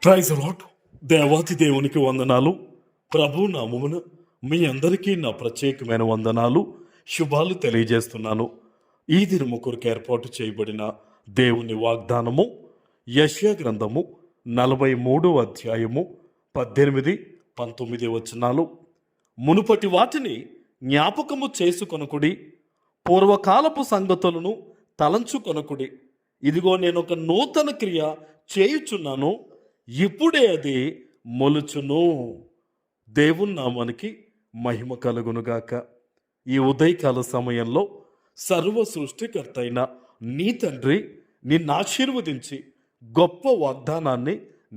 Praise lord. దేవాతి దేవునికి వందనాలు. ప్రభు నామమున మీ అందరికీ నా ప్రత్యేకమైన వందనాలు, శుభాలు తెలియజేస్తున్నాను. ఈ దినము కొరకు ఏర్పాటు చేయబడిన దేవుని వాగ్దానము యెషయా గ్రంథము 43వ అధ్యాయము 18, 19 వచనాలు. మునుపటి వాటిని జ్ఞాపకము చేసుకొనకుడి, పూర్వకాలపు సంగతులను తలంచుకొనకుడి. ఇదిగో నేను ఒక నూతన క్రియ చేయుచున్నాను, ఇప్పుడే అది మొలుచును. దేవుని నామానికి మహిమ కలుగునుగాక. ఈ ఉదయకాల సమయంలో సర్వ సృష్టికర్త అయిన నీ తండ్రి నిన్ను ఆశీర్వదించి గొప్ప వాగ్దానాన్ని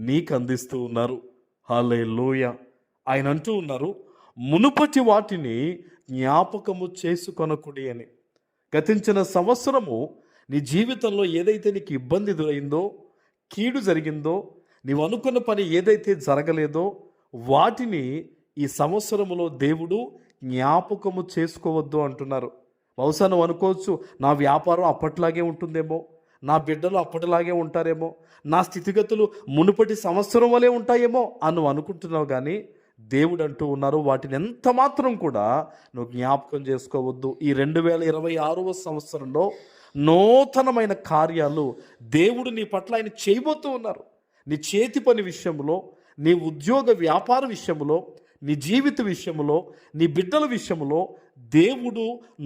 నీకు అందిస్తూ ఉన్నారు. హల్లెలూయా. ఆయన అంటూ ఉన్నారు, మునుపటి వాటిని జ్ఞాపకము చేసుకొనకుడి అని. గతించిన సంవత్సరము నీ జీవితంలో ఏదైతే నీకు ఇబ్బంది ఎదురైందో, కీడు జరిగిందో, నీవు అనుకున్న పని ఏదైతే జరగలేదో వాటిని ఈ సంవత్సరములో దేవుడు జ్ఞాపకము చేసుకోవద్దు అంటున్నారు. బహుశా నువ్వు అనుకోవచ్చు, నా వ్యాపారం అప్పట్లాగే ఉంటుందేమో, నా బిడ్డలు అప్పటిలాగే ఉంటారేమో, నా స్థితిగతులు మునుపటి సంవత్సరం వలె ఉంటాయేమో అని నువ్వు అనుకుంటున్నావు. కానీ దేవుడు అంటూ ఉన్నారు, వాటిని ఎంత మాత్రం కూడా నువ్వు జ్ఞాపకం చేసుకోవద్దు. ఈ 2026వ సంవత్సరంలో నూతనమైన కార్యాలు దేవుడు నీ పట్ల ఆయన చేయబోతూ ఉన్నారు. నీ చేతి పని విషయంలో, నీ ఉద్యోగ వ్యాపార విషయంలో, నీ జీవిత విషయంలో, నీ బిడ్డల విషయంలో దేవుడు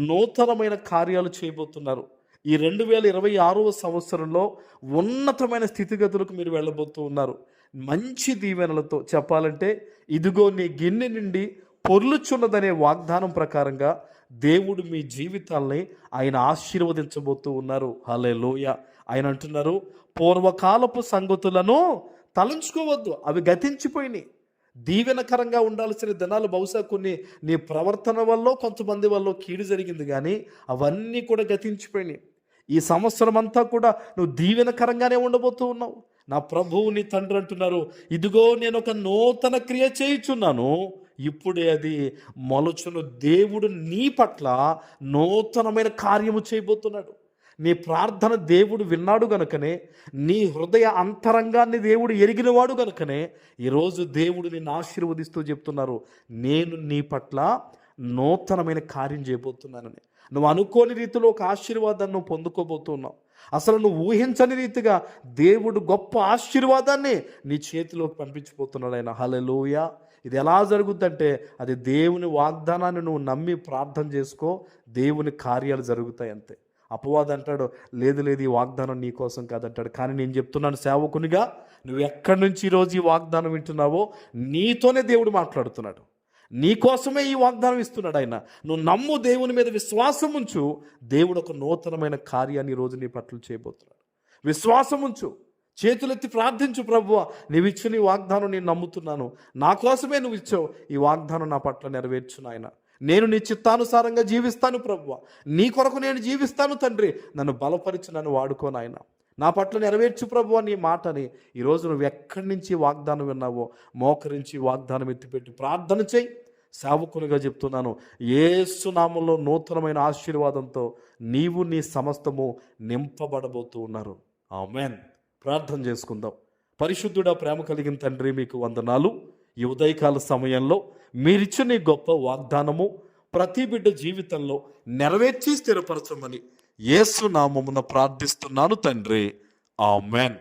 నూతనమైన కార్యాలు చేయబోతున్నారు. ఈ 2026వ సంవత్సరంలో ఉన్నతమైన స్థితిగతులకు మీరు వెళ్ళబోతూ ఉన్నారు. మంచి దీవెనలతో చెప్పాలంటే, ఇదిగో నీ గిన్నె నుండి పొర్లుచున్నదనే వాగ్దానం ప్రకారంగా దేవుడు మీ జీవితాల్ని ఆయన ఆశీర్వదించబోతూ ఉన్నారు. హల్లెలూయా. ఆయన అంటున్నారు, పూర్వకాలపు సంగతులను తలంచుకోవద్దు, అవి గతించిపోయినాయి. దీవెనకరంగా ఉండాల్సిన దినాలు బహుశా కొన్ని నీ ప్రవర్తన వల్ల, కొంతమంది వల్ల కీడు జరిగింది, కానీ అవన్నీ కూడా గతించిపోయినాయి. ఈ సంవత్సరం అంతా కూడా నువ్వు దీవెనకరంగానే ఉండబోతూ ఉన్నావు. నా ప్రభువు నీ తండ్రి అంటున్నారు, ఇదిగో నేను ఒక నూతన క్రియ చేయుచున్నాను, ఇప్పుడే అది మొలచును. దేవుడు నీ పట్ల నూతనమైన కార్యము చేయబోతున్నాడు. నీ ప్రార్థన దేవుడు విన్నాడు గనుకనే, నీ హృదయ అంతరంగాన్ని దేవుడు ఎరిగినవాడు గనుకనే ఈరోజు దేవుడు నిన్ను ఆశీర్వదిస్తూ చెప్తున్నారు, నేను నీ పట్ల నూతనమైన కార్యం చేయబోతున్నానని. నువ్వు అనుకోని రీతిలో ఒక ఆశీర్వాదాన్ని నువ్వు పొందుకోబోతున్నావు. అసలు నువ్వు ఊహించని రీతిగా దేవుడు గొప్ప ఆశీర్వాదాన్ని నీ చేతిలోకి పంపించిపోతున్నాడు ఆయన. హల్లెలూయా. ఇది ఎలా జరుగుద్దంటే, అది దేవుని వాగ్దానాన్ని నువ్వు నమ్మి ప్రార్థన చేసుకో, దేవుని కార్యాలు జరుగుతాయి అంతే. అపవాది అంటాడు, లేదు లేదు, ఈ వాగ్దానం నీ కోసం కాదంటాడు. కానీ నేను చెప్తున్నాను సేవకునిగా, నువ్వు ఎక్కడి నుంచి ఈరోజు ఈ వాగ్దానం వింటున్నావో నీతోనే దేవుడు మాట్లాడుతున్నాడు. నీ కోసమే ఈ వాగ్దానం ఇస్తున్నాడు ఆయన. నువ్వు నమ్ము, దేవుని మీద విశ్వాసం ఉంచు, దేవుడు ఒక నూతనమైన కార్యాన్ని ఈరోజు నీ పట్ల చేయబోతున్నాడు. విశ్వాసం ఉంచు, చేతులెత్తి ప్రార్థించు, ప్రభువా నీవు ఇచ్చిన ఈ వాగ్దానం నేను నమ్ముతున్నాను, నా కోసమే నువ్వు ఇచ్చావు, ఈ వాగ్దానం నా పట్ల నెరవేర్చు నాయన. నేను నీ చిత్తానుసారంగా జీవిస్తాను ప్రభువా, నీ కొరకు నేను జీవిస్తాను తండ్రి, నన్ను బలపరిచి నన్ను వాడుకో నాయన, నా పట్ల నెరవేర్చు ప్రభువా నీ మాటని. ఈరోజు నువ్వు ఎక్కడి నుంచి వాగ్దానం విన్నావో మోకరించి వాగ్దానం ఎత్తిపెట్టి ప్రార్థన చేయి. సేవకునిగా చెప్తున్నాను, యేసు నామములో నూతనమైన ఆశీర్వాదంతో నీవు నీ సమస్తము నింపబడబోతూ ఉన్నారు. ఆమేన్. ప్రార్థన చేసుకుందాం. పరిశుద్ధుడా, ప్రేమ కలిగిన తండ్రి, మీకు వందనాలు. ఈ ఉదయకాల సమయంలో మీరిచ్చిన ఈ గొప్ప వాగ్దానము ప్రతి బిడ్డ జీవితంలో నెరవేర్చి స్థిరపరచమని యేసు నామమున ప్రార్థిస్తున్నాను తండ్రి. ఆమేన్.